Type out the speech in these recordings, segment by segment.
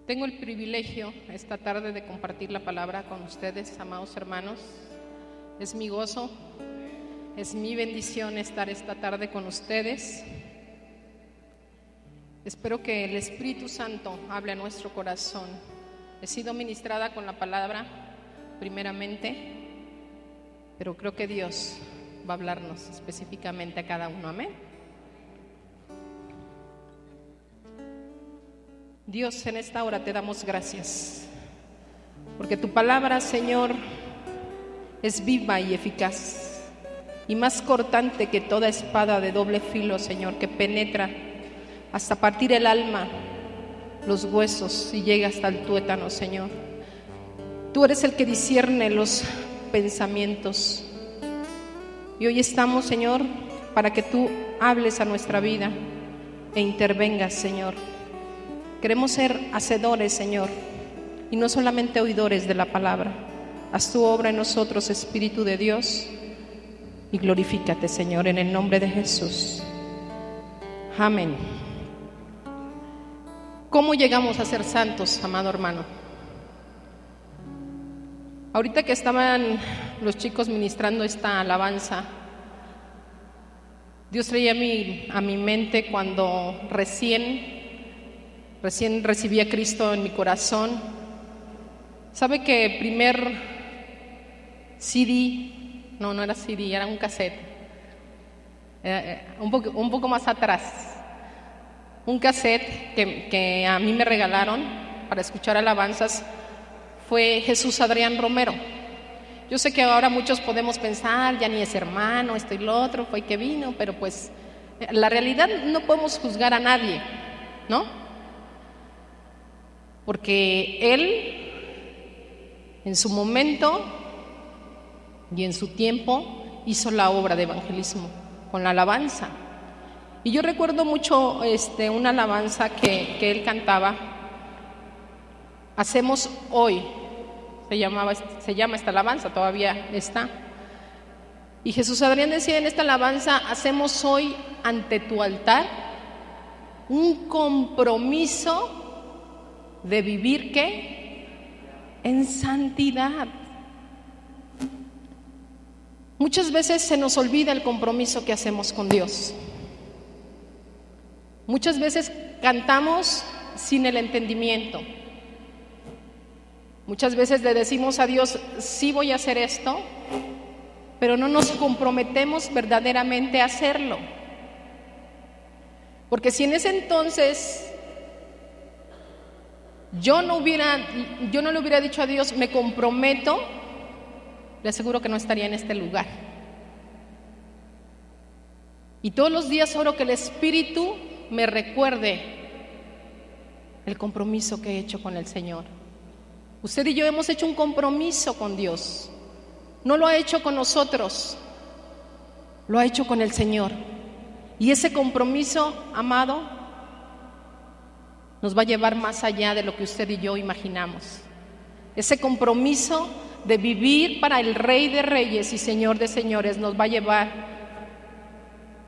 Tengo el privilegio esta tarde de compartir la palabra con ustedes, amados hermanos. Es mi gozo, es mi bendición estar esta tarde con ustedes. Espero que el Espíritu Santo hable a nuestro corazón. He sido ministrada con la palabra primeramente, pero creo que Dios va a hablarnos específicamente a cada uno. Amén. Dios, en esta hora te damos gracias, porque tu palabra, Señor, es viva y eficaz, y más cortante que toda espada de doble filo, Señor, que penetra hasta partir el alma, los huesos, y llega hasta el tuétano, Señor. Tú eres el que discierne los pensamientos, y hoy estamos, Señor, para que tú hables a nuestra vida e intervengas, Señor. Queremos ser hacedores, Señor, y no solamente oidores de la palabra. Haz tu obra en nosotros, Espíritu de Dios, y glorifícate, Señor, en el nombre de Jesús. Amén. ¿Cómo llegamos a ser santos, amado hermano? Ahorita que estaban los chicos ministrando esta alabanza, Dios traía a mi mente cuando recién recibí a Cristo en mi corazón. ¿Sabe que el primer CD, no era CD, era un cassette, un poco más atrás, un cassette que a mí me regalaron para escuchar alabanzas, fue Jesús Adrián Romero? Yo sé que ahora muchos podemos pensar, ya ni es hermano, esto y lo otro, fue que vino, pero pues la realidad no podemos juzgar a nadie, ¿no? Porque Él, en su momento y en su tiempo, hizo la obra de evangelismo con la alabanza. Y yo recuerdo mucho una alabanza que Él cantaba, Hacemos hoy, se llama esta alabanza, todavía está. Y Jesús Adrián decía en esta alabanza: hacemos hoy ante tu altar un compromiso de vivir, ¿qué? En santidad. Muchas veces se nos olvida el compromiso que hacemos con Dios. Muchas veces cantamos sin el entendimiento. Muchas veces le decimos a Dios: sí voy a hacer esto, pero no nos comprometemos verdaderamente a hacerlo. Porque si en ese entonces yo no le hubiera dicho a Dios, me comprometo, le aseguro que no estaría en este lugar. Y todos los días oro que el Espíritu me recuerde el compromiso que he hecho con el Señor. Usted y yo hemos hecho un compromiso con Dios. No lo ha hecho con nosotros, lo ha hecho con el Señor. Y ese compromiso, amado, nos va a llevar más allá de lo que usted y yo imaginamos. Ese compromiso de vivir para el Rey de Reyes y Señor de Señores nos va a llevar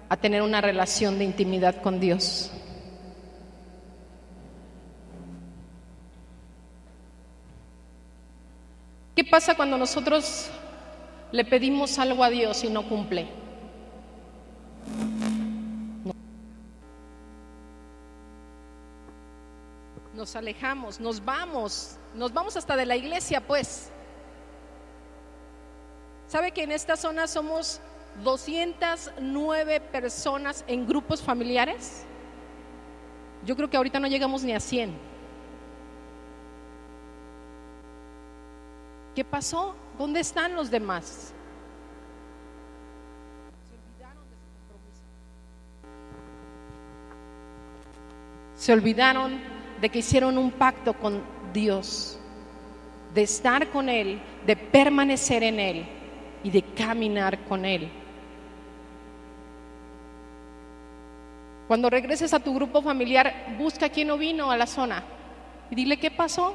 a tener una relación de intimidad con Dios. ¿Qué pasa cuando nosotros le pedimos algo a Dios y no cumple? Nos alejamos, nos vamos hasta de la iglesia, pues. ¿Sabe que en esta zona somos 209 personas en grupos familiares? Yo creo que ahorita no llegamos ni a 100. ¿Qué pasó? ¿Dónde están los demás? Se olvidaron de su compromiso. Se olvidaron de que hicieron un pacto con Dios, de estar con Él, de permanecer en Él y de caminar con Él. Cuando regreses a tu grupo familiar, busca a quien no vino a la zona y dile: ¿qué pasó?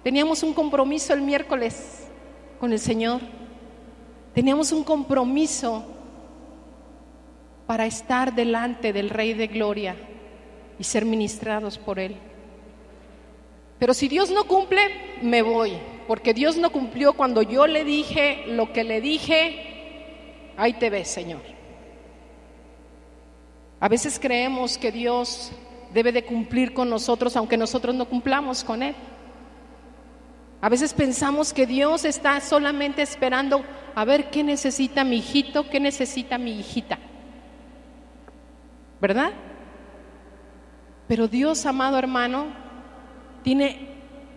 Teníamos un compromiso el miércoles con el Señor. Teníamos un compromiso para estar delante del Rey de Gloria y ser ministrados por Él. Pero si Dios no cumple, me voy, porque Dios no cumplió cuando yo le dije lo que le dije. Ahí te ves, Señor. A veces creemos que Dios debe de cumplir con nosotros aunque nosotros no cumplamos con Él. A veces pensamos que Dios está solamente esperando a ver qué necesita mi hijito, qué necesita mi hijita, ¿verdad? Pero Dios, amado hermano, tiene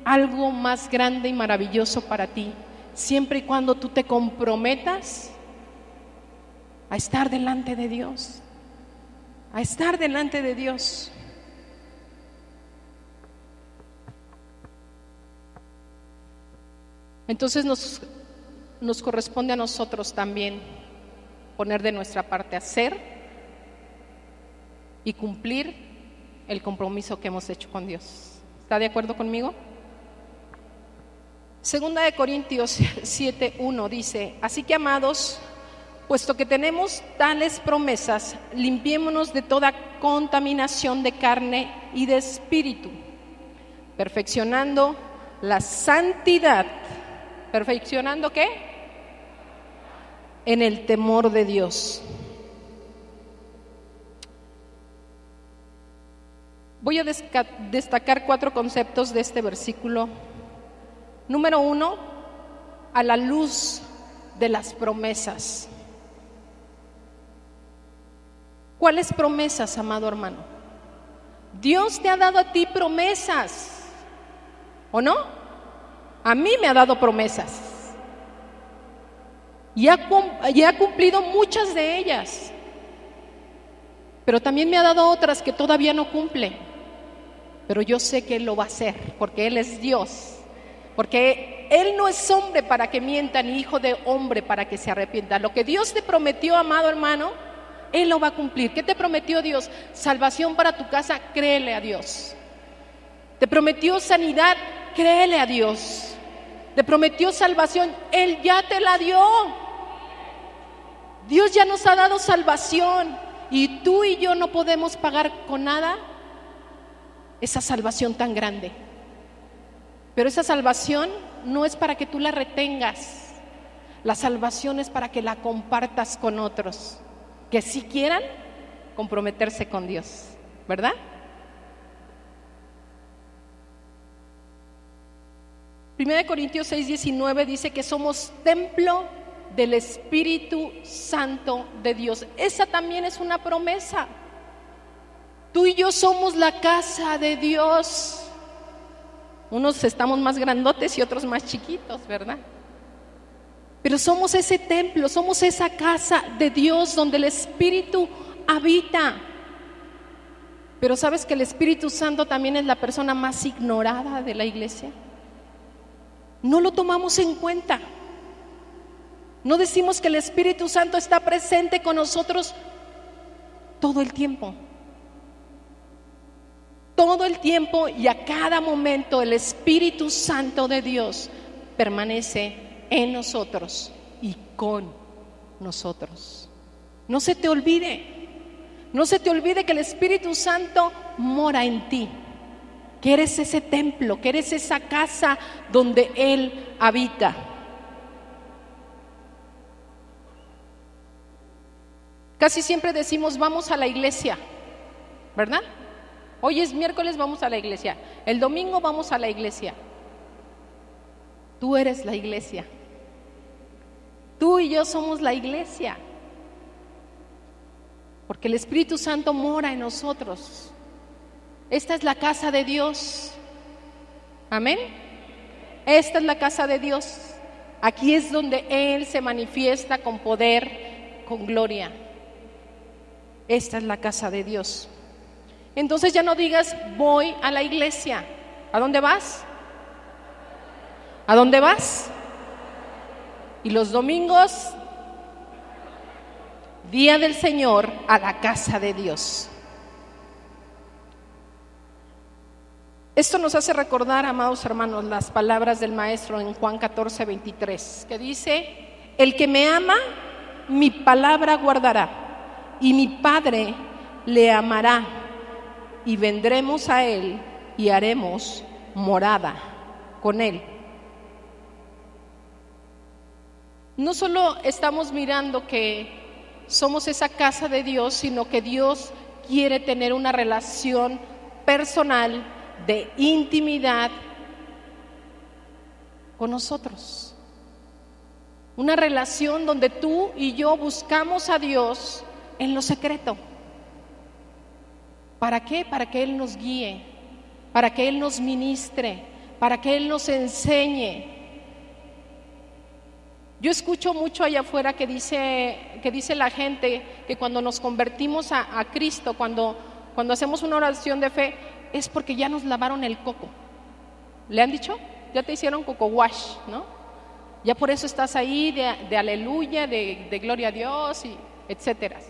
algo más grande y maravilloso para ti, siempre y cuando tú te comprometas a estar delante de Dios, a estar delante de Dios. Entonces nos corresponde a nosotros también poner de nuestra parte, hacer y cumplir el compromiso que hemos hecho con Dios. ¿Está de acuerdo conmigo? Segunda de Corintios 7:1 dice: así que, amados, puesto que tenemos tales promesas, limpiémonos de toda contaminación de carne y de espíritu, perfeccionando la santidad. ¿Perfeccionando qué? En el temor de Dios. Voy a destacar 4 conceptos de este versículo. Número 1, a la luz de las promesas. ¿Cuáles promesas, amado hermano? Dios te ha dado a ti promesas, ¿o no? A mí me ha dado promesas y ha cumplido muchas de ellas, pero también me ha dado otras que todavía no cumple, pero yo sé que Él lo va a hacer, porque Él es Dios, porque Él no es hombre para que mienta, ni hijo de hombre para que se arrepienta. Lo que Dios te prometió, amado hermano, Él lo va a cumplir. ¿Qué te prometió Dios? Salvación para tu casa, créele a Dios. Te prometió sanidad, créele a Dios. Te prometió salvación, Él ya te la dio. Dios ya nos ha dado salvación y tú y yo no podemos pagar con nada esa salvación tan grande. Pero esa salvación no es para que tú la retengas. La salvación es para que la compartas con otros que sí quieran comprometerse con Dios, ¿verdad? Primera de Corintios 6:19 dice que somos templo del Espíritu Santo de Dios. Esa también es una promesa. Tú y yo somos la casa de Dios. Unos estamos más grandotes y otros más chiquitos, ¿verdad? Pero somos ese templo, somos esa casa de Dios donde el Espíritu habita. Pero ¿sabes que el Espíritu Santo también es la persona más ignorada de la iglesia? No lo tomamos en cuenta. No decimos que el Espíritu Santo está presente con nosotros todo el tiempo. Todo el tiempo y a cada momento el Espíritu Santo de Dios permanece en nosotros y con nosotros. No se te olvide, no se te olvide que el Espíritu Santo mora en ti, que eres ese templo, que eres esa casa donde Él habita. Casi siempre decimos vamos a la iglesia, ¿verdad? Hoy es miércoles, vamos a la iglesia. El domingo vamos a la iglesia. Tú eres la iglesia. Tú y yo somos la iglesia. Porque el Espíritu Santo mora en nosotros. Esta es la casa de Dios. Amén. Esta es la casa de Dios. Aquí es donde Él se manifiesta con poder, con gloria. Esta es la casa de Dios. Entonces ya no digas voy a la iglesia. ¿A dónde vas? ¿A dónde vas? Y los domingos, día del Señor, a la casa de Dios. Esto nos hace recordar, amados hermanos, las palabras del Maestro en Juan 14:23, que dice: el que me ama, mi palabra guardará, y mi Padre le amará, y vendremos a Él y haremos morada con Él. No solo estamos mirando que somos esa casa de Dios, sino que Dios quiere tener una relación personal de intimidad con nosotros. Una relación donde tú y yo buscamos a Dios en lo secreto. ¿Para qué? Para que Él nos guíe, para que Él nos ministre, para que Él nos enseñe. Yo escucho mucho allá afuera que dice la gente que cuando nos convertimos a Cristo, cuando hacemos una oración de fe, es porque ya nos lavaron el coco. ¿Le han dicho? Ya te hicieron coco wash, ¿no? Ya por eso estás ahí de aleluya, de gloria a Dios, y etcétera.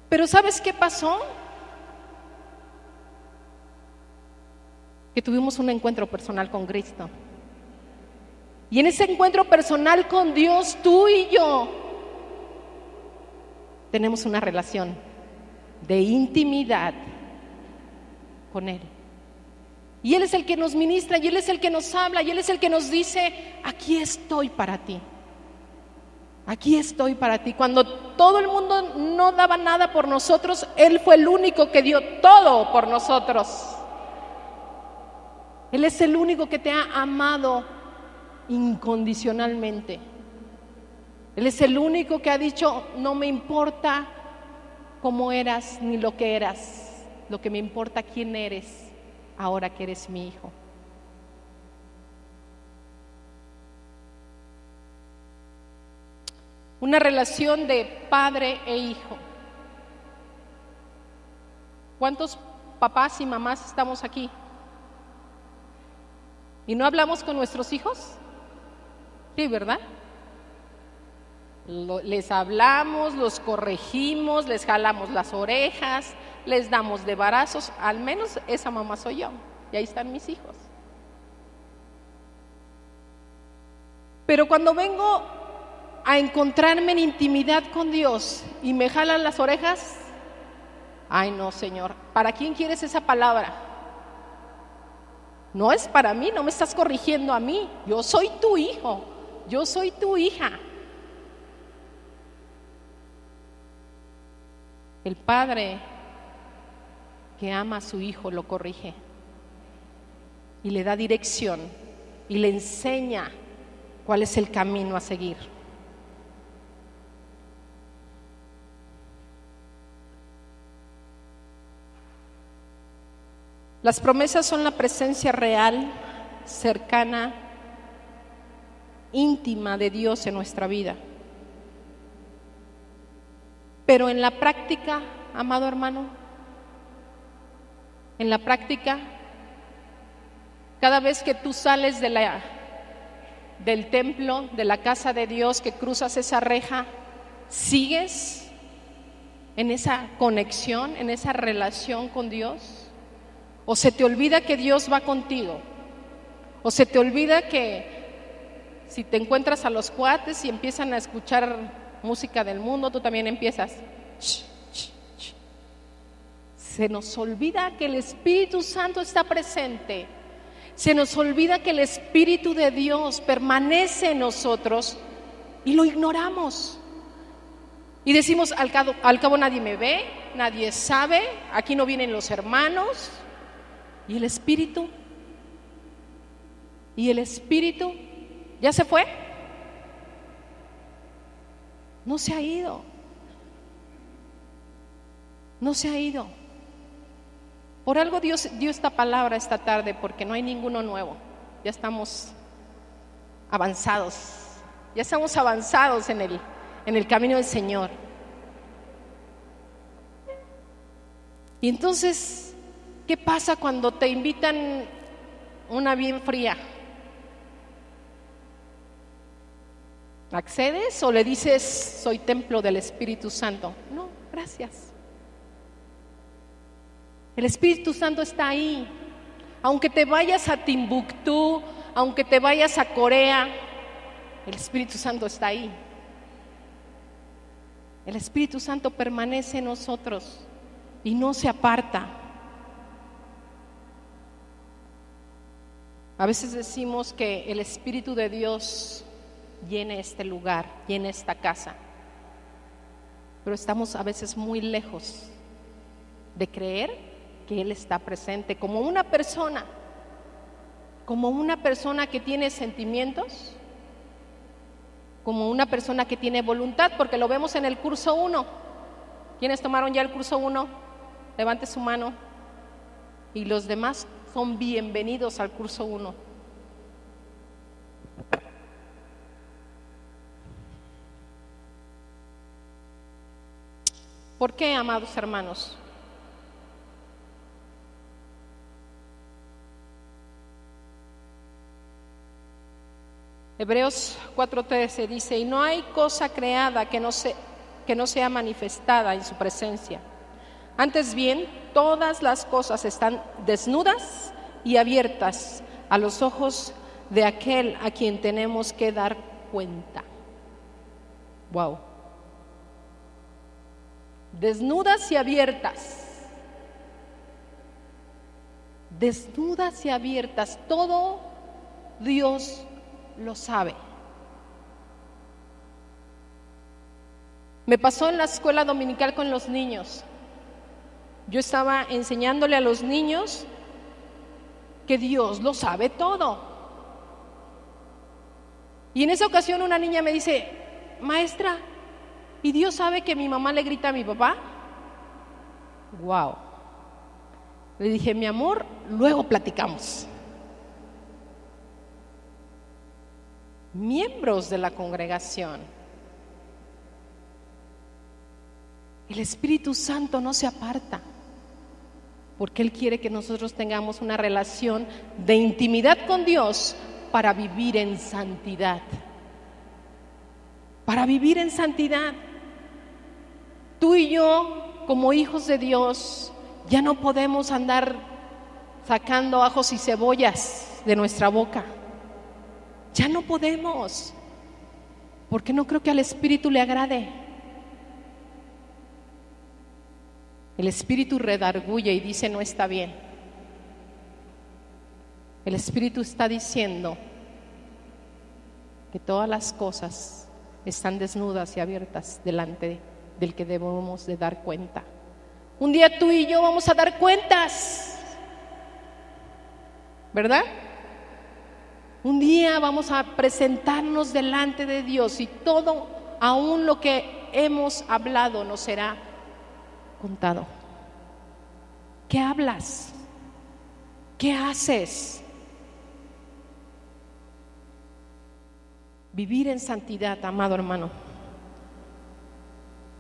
Pero ¿sabes qué pasó? Que tuvimos un encuentro personal con Cristo. Y en ese encuentro personal con Dios, tú y yo tenemos una relación de intimidad con Él. Y Él es el que nos ministra, y Él es el que nos habla, y Él es el que nos dice: aquí estoy para ti. Aquí estoy para ti. Cuando todo el mundo no daba nada por nosotros, Él fue el único que dio todo por nosotros. Él es el único que te ha amado incondicionalmente. Él es el único que ha dicho: no me importa cómo eras ni lo que eras, lo que me importa quién eres ahora que eres mi hijo. Una relación de padre e hijo. ¿Cuántos papás y mamás estamos aquí? ¿Y no hablamos con nuestros hijos? Sí, ¿verdad? Les hablamos, los corregimos, les jalamos las orejas, les damos de varazos. Al menos esa mamá soy yo, y ahí están mis hijos. Pero cuando vengo a encontrarme en intimidad con Dios y me jalan las orejas, ay no, Señor, ¿para quién quieres esa palabra? No es para mí, no me estás corrigiendo a mí. Yo soy tu hijo, yo soy tu hija. El padre que ama a su hijo lo corrige y le da dirección y le enseña cuál es el camino a seguir. Las promesas son la presencia real, cercana, íntima de Dios en nuestra vida. Pero en la práctica, amado hermano, en la práctica, cada vez que tú sales del templo, de la casa de Dios, que cruzas esa reja, ¿sigues en esa conexión, en esa relación con Dios? ¿O se te olvida que Dios va contigo? ¿O se te olvida que si te encuentras a los cuates y empiezan a escuchar música del mundo, tú también empiezas? Se nos olvida que el Espíritu Santo está presente. Se nos olvida que el Espíritu de Dios permanece en nosotros y lo ignoramos. Y decimos: al cabo nadie me ve, nadie sabe, aquí no vienen los hermanos. ¿Y el Espíritu? ¿Y el Espíritu? ¿Ya se fue? No se ha ido. No se ha ido. Por algo Dios dio esta palabra esta tarde, porque no hay ninguno nuevo. Ya estamos avanzados. Ya estamos avanzados en el camino del Señor. Y entonces, ¿qué pasa cuando te invitan una bien fría? ¿Accedes o le dices: soy templo del Espíritu Santo? No, gracias. El Espíritu Santo está ahí. Aunque te vayas a Timbuktu, aunque te vayas a Corea, el Espíritu Santo está ahí. El Espíritu Santo permanece en nosotros y no se aparta. A veces decimos que el Espíritu de Dios llene este lugar, llene esta casa, pero estamos a veces muy lejos de creer que Él está presente como una persona que tiene sentimientos, como una persona que tiene voluntad, porque lo vemos en el curso 1. ¿Quiénes tomaron ya el curso 1? Levante su mano. Y los demás son bienvenidos al curso 1. ¿Por qué, amados hermanos? Hebreos 4:13 dice: y no hay cosa creada que no sea manifestada en su presencia. Antes bien, todas las cosas están desnudas y abiertas a los ojos de aquel a quien tenemos que dar cuenta. Wow. Desnudas y abiertas. Desnudas y abiertas. Todo Dios lo sabe. Me pasó en la escuela dominical con los niños. Yo estaba enseñándole a los niños que Dios lo sabe todo. Y en esa ocasión una niña me dice: maestra, ¿y Dios sabe que mi mamá le grita a mi papá? Wow. Le dije: mi amor, luego platicamos. Miembros de la congregación, el Espíritu Santo no se aparta, porque Él quiere que nosotros tengamos una relación de intimidad con Dios para vivir en santidad. Para vivir en santidad. Tú y yo, como hijos de Dios, ya no podemos andar sacando ajos y cebollas de nuestra boca. Ya no podemos, porque no creo que al Espíritu le agrade. El Espíritu redarguye y dice: no está bien. El Espíritu está diciendo que todas las cosas están desnudas y abiertas delante del que debemos de dar cuenta. Un día tú y yo vamos a dar cuentas, ¿verdad? Un día vamos a presentarnos delante de Dios y todo, aún lo que hemos hablado, nos será contado. ¿Qué hablas? ¿Qué haces? Vivir en santidad, amado hermano,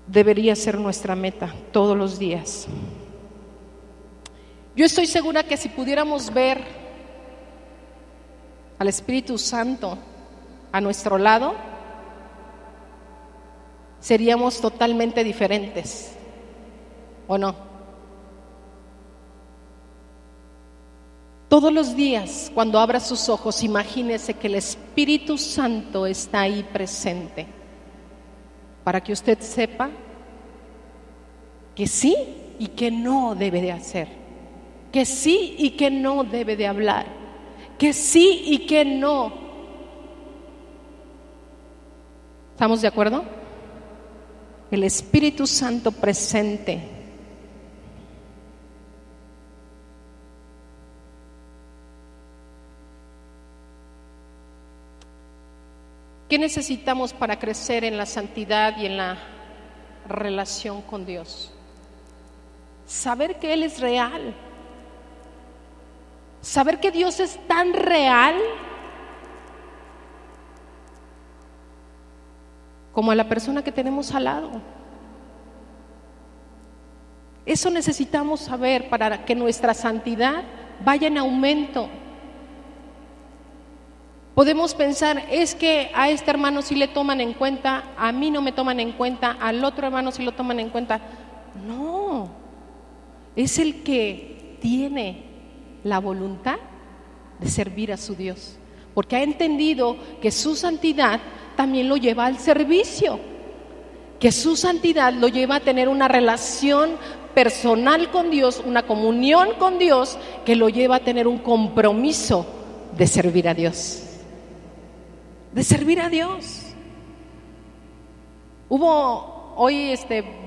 debería ser nuestra meta todos los días. Yo estoy segura que si pudiéramos ver al Espíritu Santo a nuestro lado, seríamos totalmente diferentes, ¿o no? Todos los días, cuando abra sus ojos, imagínese que el Espíritu Santo está ahí presente, para que usted sepa que sí y que no debe de hacer, que sí y que no debe de hablar, que sí y que no. ¿Estamos de acuerdo? El Espíritu Santo presente. ¿Qué necesitamos para crecer en la santidad y en la relación con Dios? Saber que Él es real. Saber que Dios es tan real como a la persona que tenemos al lado. Eso necesitamos saber para que nuestra santidad vaya en aumento. Podemos pensar: es que a este hermano sí le toman en cuenta, a mí no me toman en cuenta, al otro hermano sí lo toman en cuenta. No, es el que tiene la voluntad de servir a su Dios, porque ha entendido que su santidad también lo lleva al servicio, que su santidad lo lleva a tener una relación personal con Dios, una comunión con Dios, que lo lleva a tener un compromiso de servir a Dios. De servir a Dios. Hubo hoy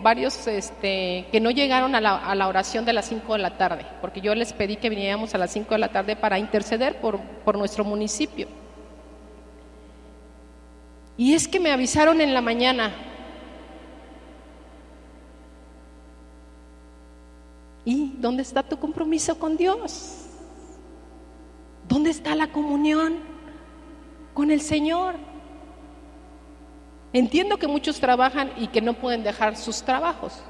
varios que no llegaron a la oración de las 5 de la tarde, porque yo les pedí que viniéramos a las 5 de la tarde para interceder por nuestro municipio. Y es que me avisaron en la mañana. ¿Y dónde está tu compromiso con Dios? ¿Dónde está la comunión con el Señor? Entiendo que muchos trabajan y que no pueden dejar sus trabajos,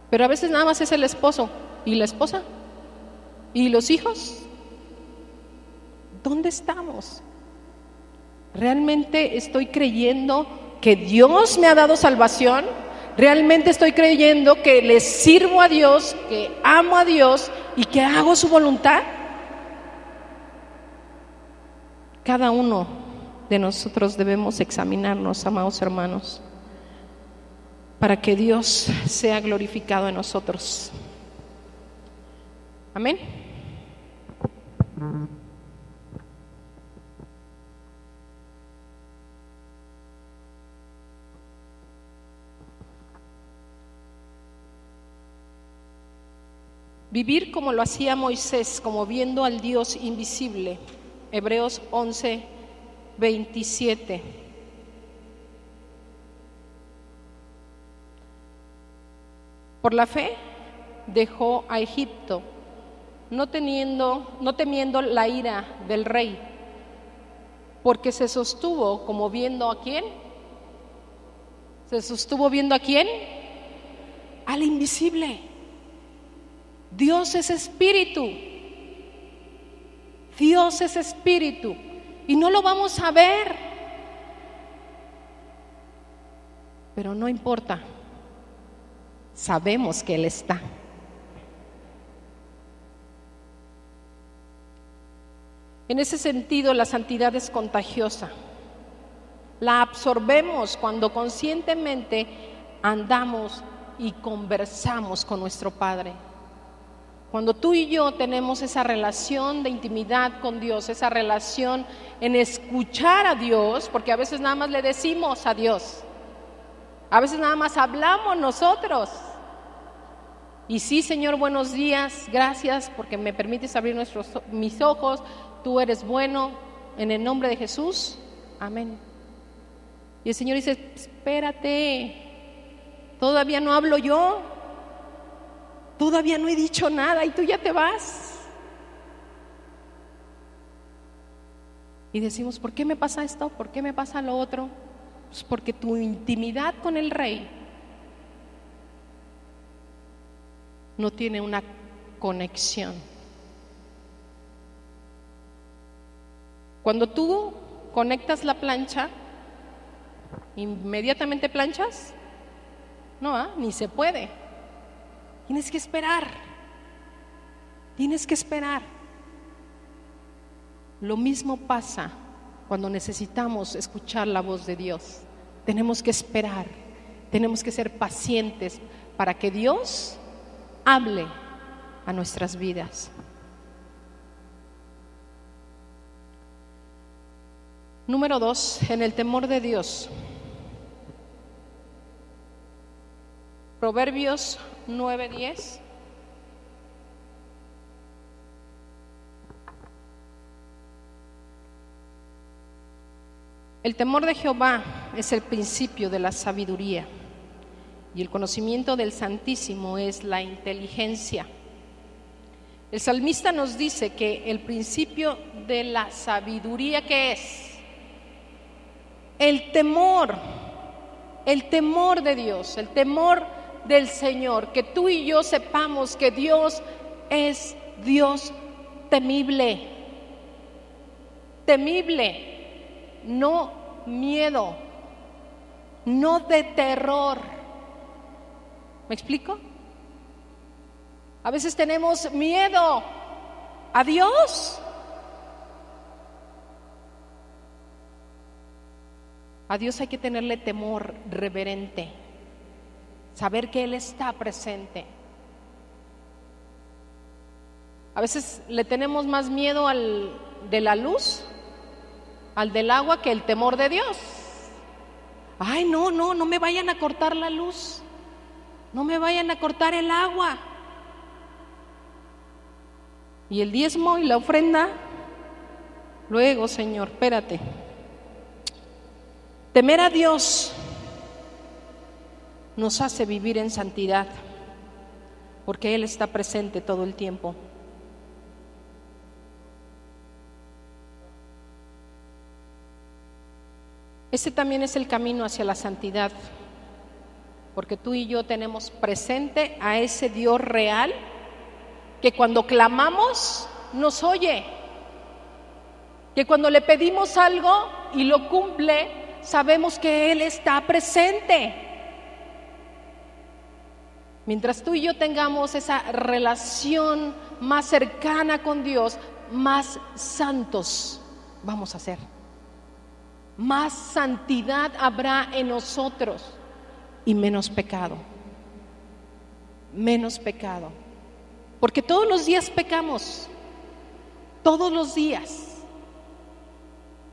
pero a veces nada más es el esposo y la esposa y los hijos. ¿Dónde estamos? ¿Realmente estoy creyendo que Dios me ha dado salvación? ¿Realmente estoy creyendo que le sirvo a Dios, que amo a Dios y que hago su voluntad? Cada uno de nosotros debemos examinarnos, amados hermanos, para que Dios sea glorificado en nosotros. Amén. Vivir como lo hacía Moisés, como viendo al Dios invisible. Hebreos 11:27. Por la fe dejó a Egipto, no temiendo la ira del rey, porque se sostuvo como viendo ¿a quién? ¿Se sostuvo viendo a quién? Al invisible. Dios es espíritu. Dios es espíritu y no lo vamos a ver, pero no importa, sabemos que Él está. En ese sentido, la santidad es contagiosa. La absorbemos cuando conscientemente andamos y conversamos con nuestro Padre. Cuando tú y yo tenemos esa relación de intimidad con Dios, esa relación en escuchar a Dios, porque a veces nada más le decimos a Dios, a veces nada más hablamos nosotros. Y sí, Señor, buenos días, gracias porque me permites abrir mis ojos, tú eres bueno, en el nombre de Jesús, amén. Y el Señor dice, espérate, todavía no hablo yo. Todavía no he dicho nada y tú ya te vas. Y decimos, ¿por qué me pasa esto? ¿Por qué me pasa lo otro? Pues porque tu intimidad con el Rey no tiene una conexión. Cuando tú conectas la plancha, ¿inmediatamente planchas? No, ni se puede. Tienes que esperar. Tienes que esperar. Lo mismo pasa cuando necesitamos escuchar la voz de Dios. Tenemos que esperar. Tenemos que ser pacientes para que Dios hable a nuestras vidas. Número 2, en el temor de Dios. Proverbios 9:10. El temor de Jehová es el principio de la sabiduría y el conocimiento del Santísimo es la inteligencia. El salmista nos dice que el principio de la sabiduría, ¿qué es? El temor de Dios, el temor del Señor, que tú y yo sepamos que Dios es Dios temible, no miedo, no de terror. ¿Me explico? A veces tenemos miedo a Dios. A Dios hay que tenerle temor reverente, saber que Él está presente. A veces le tenemos más miedo de la luz, al del agua, que el temor de Dios. Ay, no me vayan a cortar la luz, no me vayan a cortar el agua. Y el diezmo y la ofrenda, luego, Señor, espérate. Temer a Dios nos hace vivir en santidad, porque Él está presente todo el tiempo. Ese también es el camino hacia la santidad, porque tú y yo tenemos presente a ese Dios real que cuando clamamos nos oye, que cuando le pedimos algo y lo cumple, sabemos que Él está presente. Mientras tú y yo tengamos esa relación más cercana con Dios, más santos vamos a ser. Más santidad habrá en nosotros y menos pecado. Menos pecado. Porque todos los días pecamos. Todos los días.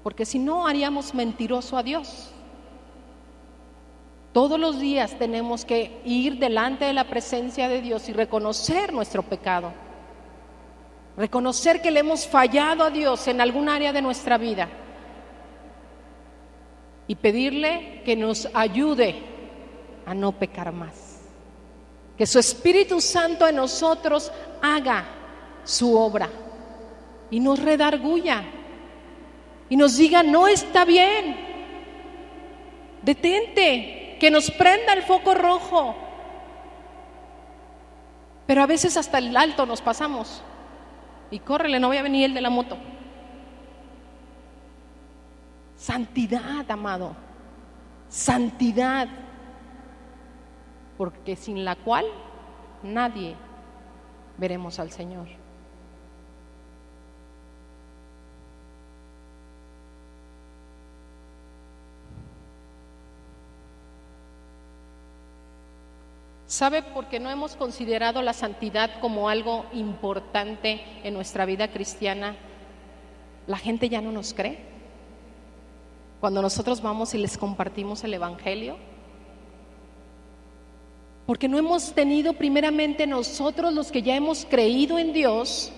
Porque si no, haríamos mentiroso a Dios. Todos los días tenemos que ir delante de la presencia de Dios y reconocer nuestro pecado. Reconocer que le hemos fallado a Dios en algún área de nuestra vida. Y pedirle que nos ayude a no pecar más. Que su Espíritu Santo en nosotros haga su obra y nos redarguya y nos diga: no está bien, detente, que nos prenda el foco rojo. Pero a veces hasta el alto nos pasamos y córrele, no vaya a venir el de la moto. Santidad, amado, santidad, porque sin la cual nadie veremos al Señor. ¿Sabe por qué no hemos considerado la santidad como algo importante en nuestra vida cristiana? La gente ya no nos cree. Cuando nosotros vamos y les compartimos el Evangelio, porque no hemos tenido primeramente nosotros, los que ya hemos creído en Dios,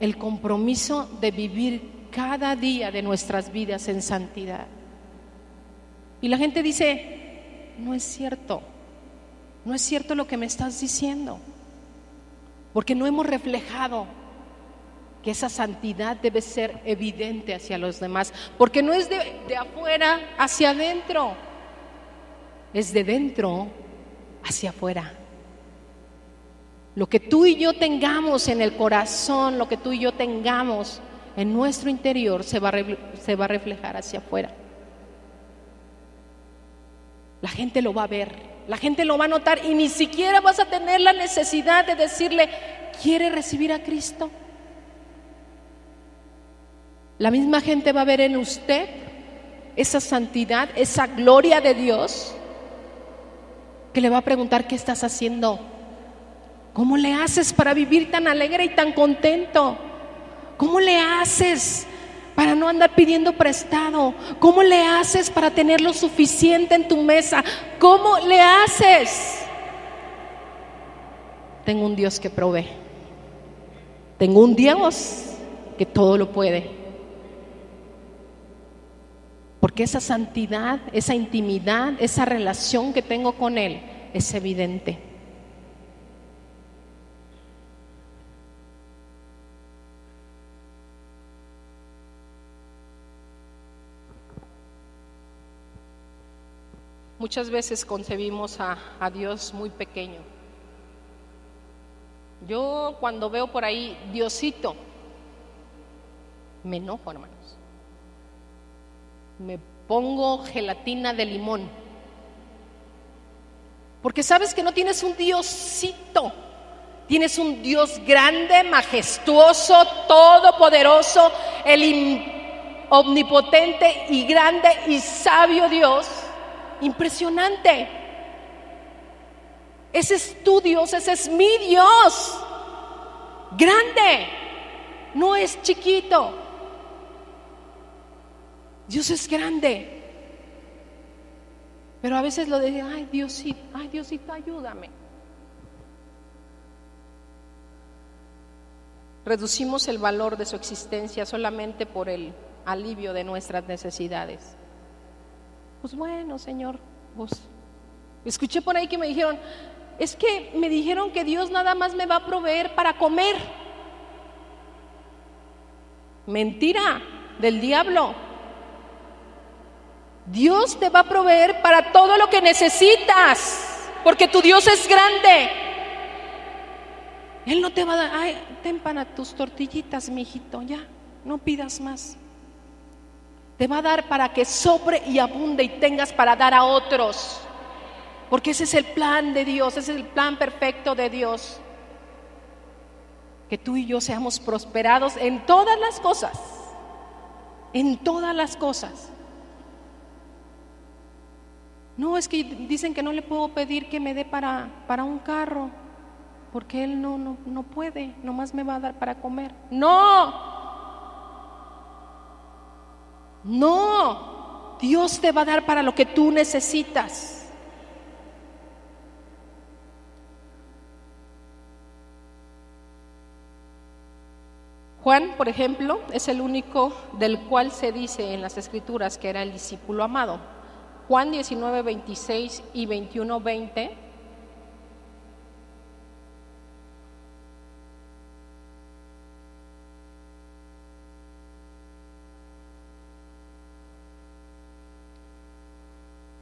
el compromiso de vivir cada día de nuestras vidas en santidad. Y la gente dice: no es cierto, no es cierto lo que me estás diciendo, porque no hemos reflejado que esa santidad debe ser evidente hacia los demás, porque no es de afuera hacia adentro, es de dentro hacia afuera. Lo que tú y yo tengamos en el corazón, lo que tú y yo tengamos en nuestro interior, se va a reflejar hacia afuera. La gente lo va a ver, la gente lo va a notar, y ni siquiera vas a tener la necesidad de decirle: ¿quiere recibir a Cristo? La misma gente va a ver en usted esa santidad, esa gloria de Dios, que le va a preguntar: ¿qué estás haciendo? ¿Cómo le haces para vivir tan alegre y tan contento? ¿Cómo le haces para no andar pidiendo prestado? ¿Cómo le haces para tener lo suficiente en tu mesa? ¿Cómo le haces? Tengo un Dios que provee. Tengo un Dios que todo lo puede. Porque esa santidad, esa intimidad, esa relación que tengo con Él es evidente. Muchas veces concebimos a Dios muy pequeño. Yo cuando veo por ahí Diosito, me enojo, hermanos. Me pongo gelatina de limón. Porque sabes que no tienes un Diosito, tienes un Dios grande, majestuoso, todopoderoso, el omnipotente y grande y sabio Dios. Impresionante. Ese es tu Dios, ese es mi Dios. grande, no es chiquito. Dios es grande. Pero a veces lo de, ay Diosito, ayúdame. Reducimos el valor de su existencia solamente por el alivio de nuestras necesidades. Pues bueno, Señor, pues escuché por ahí que me dijeron, es que me dijeron que Dios nada más me va a proveer para comer. Mentira del diablo. Dios te va a proveer para todo lo que necesitas, porque tu Dios es grande. Él no te va a dar, ay, ten para tus tortillitas, mijito, ya, no pidas más. Te va a dar para que sobre y abunde y tengas para dar a otros. Porque ese es el plan de Dios, ese es el plan perfecto de Dios. Que tú y yo seamos prosperados en todas las cosas. En todas las cosas. No, es que dicen que no le puedo pedir que me dé para un carro, porque él no puede, nomás me va a dar para comer. No, Dios te va a dar para lo que tú necesitas. Juan, por ejemplo, es el único del cual se dice en las Escrituras que era el discípulo amado. Juan 19, 26 y 21, 20.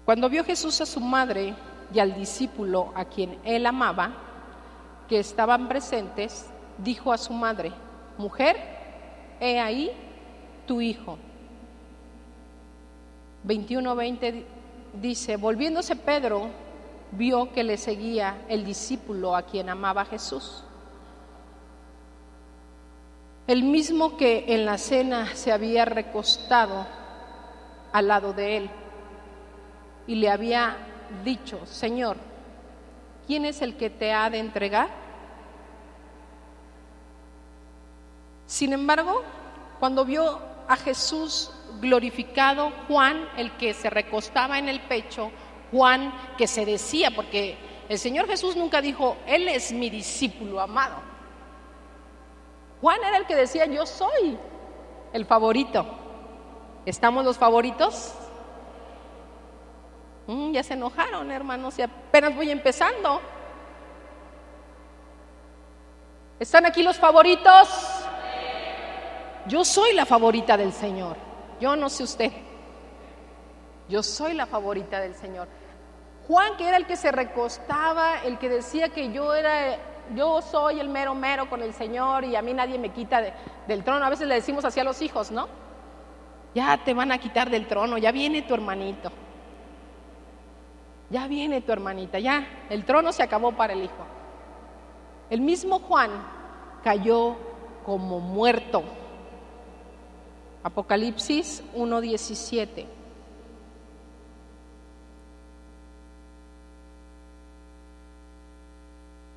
Cuando vio Jesús a su madre y al discípulo a quien él amaba, que estaban presentes, dijo a su madre: Mujer, he ahí tu hijo. 21:20 dice: volviéndose Pedro, vio que le seguía el discípulo a quien amaba Jesús, el mismo que en la cena se había recostado al lado de él, y le había dicho: Señor, ¿quién es el que te ha de entregar? Sin embargo, cuando vio a Jesús glorificado, Juan, el que se recostaba en el pecho, Juan que se decía, porque el Señor Jesús nunca dijo, Él es mi discípulo amado. Juan era el que decía, yo soy el favorito. ¿Estamos los favoritos? Ya se enojaron, hermanos, y apenas voy empezando. ¿Están aquí los favoritos? Yo soy la favorita del Señor. Yo no sé usted. Yo soy la favorita del Señor. Juan, que era el que se recostaba, el que decía que yo soy el mero mero con el Señor y a mí nadie me quita del trono. A veces le decimos así a los hijos, ¿no? Ya te van a quitar del trono, ya viene tu hermanito. Ya viene tu hermanita, ya el trono se acabó para el hijo. El mismo Juan cayó como muerto. Apocalipsis 1:17.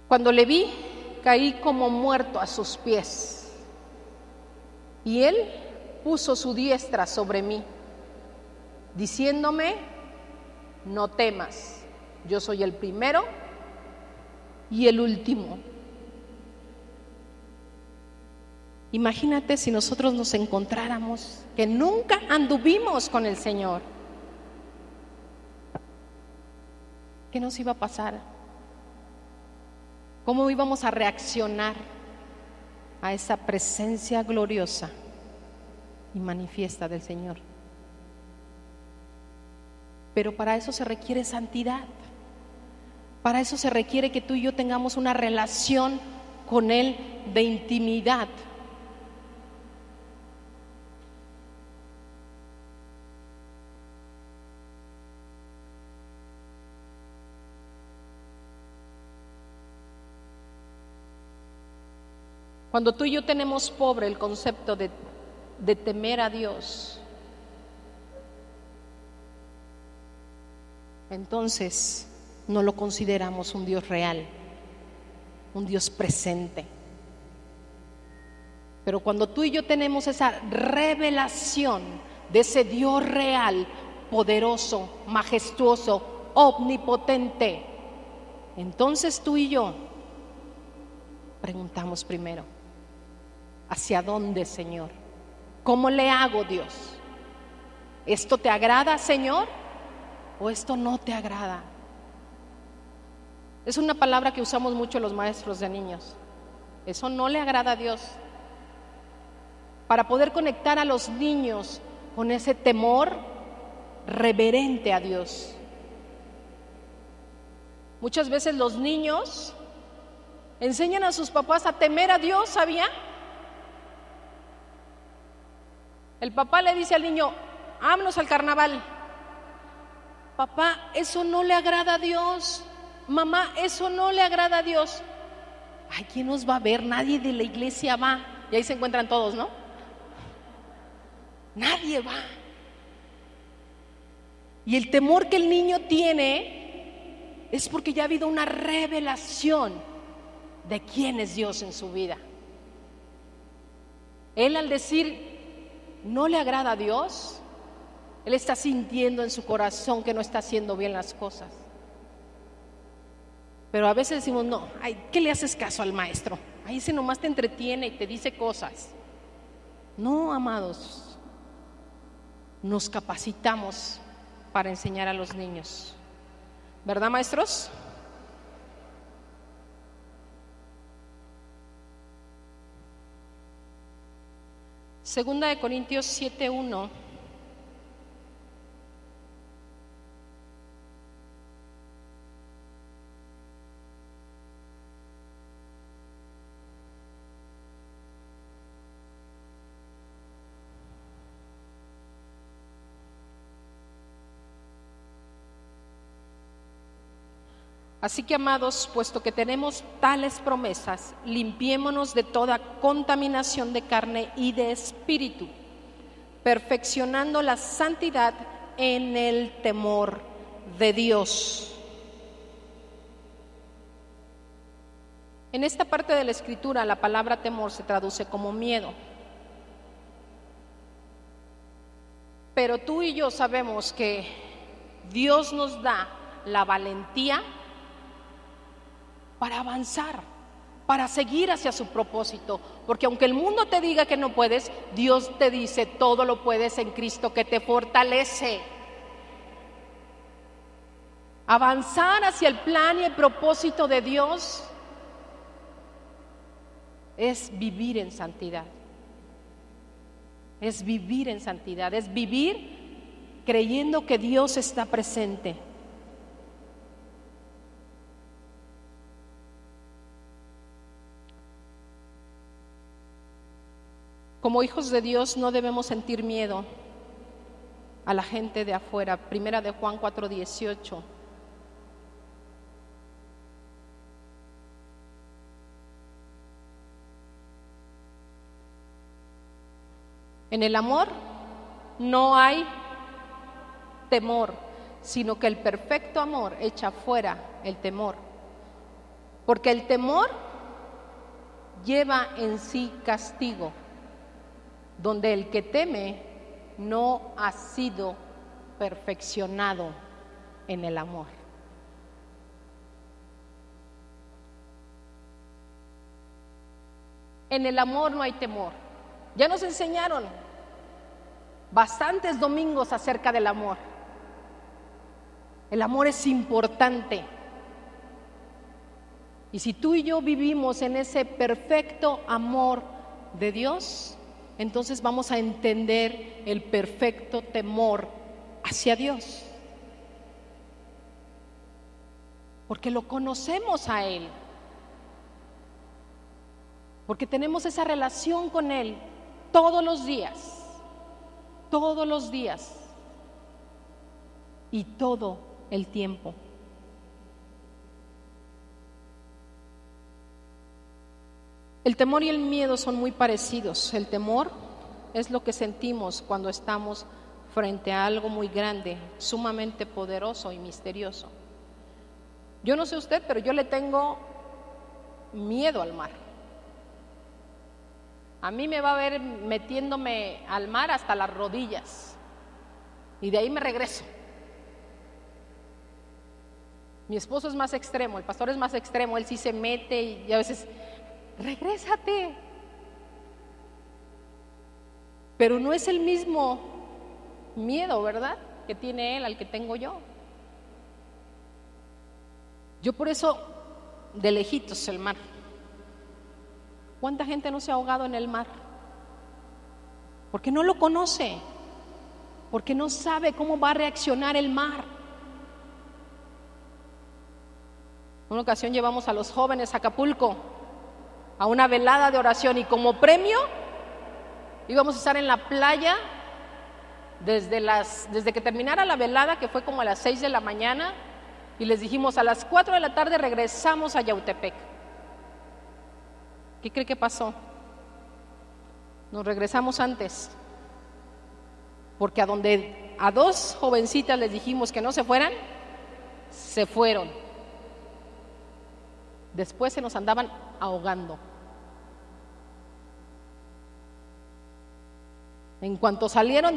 Cuando le vi, caí como muerto a sus pies, y él puso su diestra sobre mí, diciéndome: no temas, yo soy el primero y el último. Imagínate si nosotros nos encontráramos que nunca anduvimos con el Señor. ¿Qué nos iba a pasar? ¿Cómo íbamos a reaccionar a esa presencia gloriosa y manifiesta del Señor? Pero para eso se requiere santidad. Para eso se requiere que tú y yo tengamos una relación con Él de intimidad. Cuando tú y yo tenemos pobre el concepto de temer a Dios, entonces no lo consideramos un Dios real, un Dios presente. Pero cuando tú y yo tenemos esa revelación de ese Dios real, poderoso, majestuoso, omnipotente, entonces tú y yo preguntamos primero, ¿hacia dónde, Señor? ¿Cómo le hago, Dios? ¿Esto te agrada, Señor? ¿O esto no te agrada? Es una palabra que usamos mucho los maestros de niños. Eso no le agrada a Dios. Para poder conectar a los niños con ese temor reverente a Dios. Muchas veces los niños enseñan a sus papás a temer a Dios, ¿sabía? El papá le dice al niño, vámonos al carnaval. Papá, eso no le agrada a Dios. Mamá, eso no le agrada a Dios. Ay, ¿quién nos va a ver? Nadie de la iglesia va. Y ahí se encuentran todos, ¿no? Nadie va. Y el temor que el niño tiene es porque ya ha habido una revelación de quién es Dios en su vida. Él, al decir no le agrada a Dios, él está sintiendo en su corazón que no está haciendo bien las cosas. Pero a veces decimos, no, ay, ¿qué le haces caso al maestro? Ahí se nomás te entretiene y te dice cosas. No, amados, nos capacitamos para enseñar a los niños. ¿Verdad, maestros? Segunda de Corintios 7:1. Así que, amados, puesto que tenemos tales promesas, limpiémonos de toda contaminación de carne y de espíritu, perfeccionando la santidad en el temor de Dios. En esta parte de la Escritura, la palabra temor se traduce como miedo. Pero tú y yo sabemos que Dios nos da la valentía para avanzar, para seguir hacia su propósito, porque aunque el mundo te diga que no puedes, Dios te dice, todo lo puedes en Cristo que te fortalece. Avanzar hacia el plan y el propósito de Dios es vivir en santidad. Es vivir en santidad, es vivir creyendo que Dios está presente. Como hijos de Dios no debemos sentir miedo a la gente de afuera. Primera de Juan 4:18. En el amor no hay temor, sino que el perfecto amor echa fuera el temor. Porque el temor lleva en sí castigo, donde el que teme no ha sido perfeccionado en el amor. En el amor no hay temor. Ya nos enseñaron bastantes domingos acerca del amor. El amor es importante. Y si tú y yo vivimos en ese perfecto amor de Dios, entonces vamos a entender el perfecto temor hacia Dios. Porque lo conocemos a Él. Porque tenemos esa relación con Él todos los días y todo el tiempo. El temor y el miedo son muy parecidos. El temor es lo que sentimos cuando estamos frente a algo muy grande, sumamente poderoso y misterioso. Yo no sé usted, pero yo le tengo miedo al mar. A mí me va a ver metiéndome al mar hasta las rodillas y de ahí me regreso. Mi esposo es más extremo, el pastor es más extremo, él sí se mete y a veces, regrésate. Pero no es el mismo miedo, ¿verdad?, que tiene él al que tengo yo. Yo por eso, de lejitos el mar. ¿Cuánta gente no se ha ahogado en el mar? Porque no lo conoce, porque no sabe cómo va a reaccionar el mar. Una ocasión llevamos a los jóvenes a Acapulco a una velada de oración y como premio íbamos a estar en la playa desde que terminara la velada, que fue como a las 6 de la mañana, y les dijimos a las 4 de la tarde regresamos a Yautepec. ¿Qué cree que pasó? Nos regresamos antes, porque a dos jovencitas les dijimos que no se fueran, se fueron. Después se nos andaban ahogando. En cuanto salieron,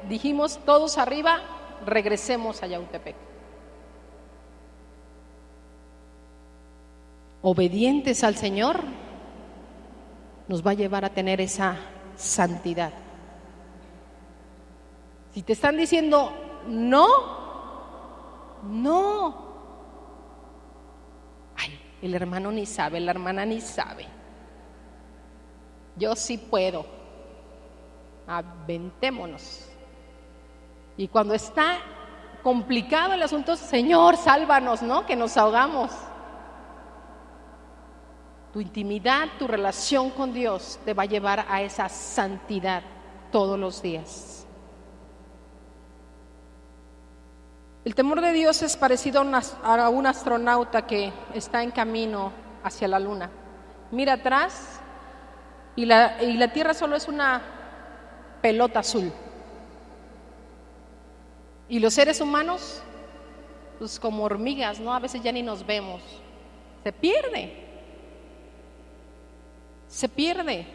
dijimos todos arriba, regresemos a Yautepec. Obedientes al Señor, nos va a llevar a tener esa santidad. Si te están diciendo no, no. Ay, el hermano ni sabe, la hermana ni sabe. Yo sí puedo. Aventémonos. Y cuando está complicado el asunto, Señor, sálvanos, ¿no? Que nos ahogamos. Tu intimidad, tu relación con Dios te va a llevar a esa santidad todos los días. El temor de Dios es parecido a un astronauta que está en camino hacia la luna. Mira atrás y la Tierra solo es una pelota azul. Y los seres humanos, pues como hormigas, ¿no? A veces ya ni nos vemos. Se pierde. Se pierde.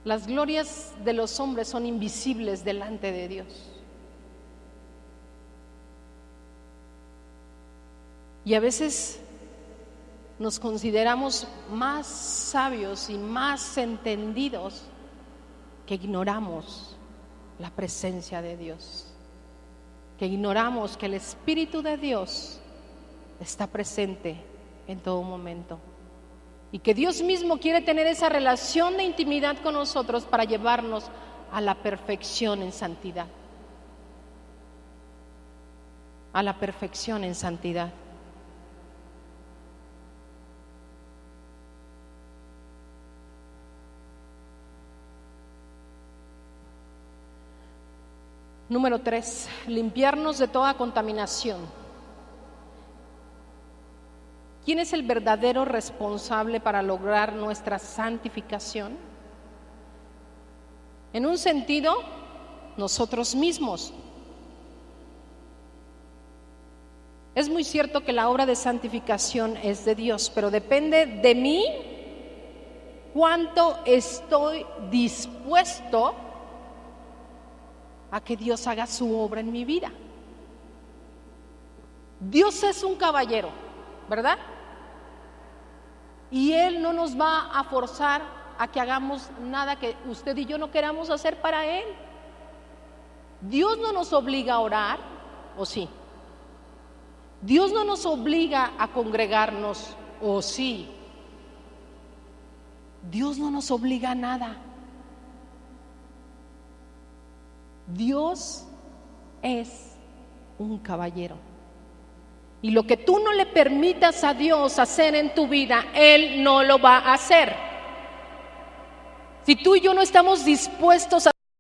Las glorias de los hombres son invisibles delante de Dios. Y a veces nos consideramos más sabios y más entendidos que ignoramos la presencia de Dios, que ignoramos que el Espíritu de Dios está presente en todo momento y que Dios mismo quiere tener esa relación de intimidad con nosotros para llevarnos a la perfección en santidad, a la perfección en santidad. Número 3, limpiarnos de toda contaminación. ¿Quién es el verdadero responsable para lograr nuestra santificación? En un sentido, nosotros mismos. Es muy cierto que la obra de santificación es de Dios, pero depende de mí cuánto estoy dispuesto a que Dios haga su obra en mi vida. Dios es un caballero, ¿verdad? Y Él no nos va a forzar a que hagamos nada que usted y yo no queramos hacer para Él. Dios no nos obliga a orar, ¿o sí? Dios no nos obliga a congregarnos, ¿o sí? Dios no nos obliga a nada. Dios es un caballero. Y lo que tú no le permitas a Dios hacer en tu vida, Él no lo va a hacer. Si tú y yo no estamos dispuestos a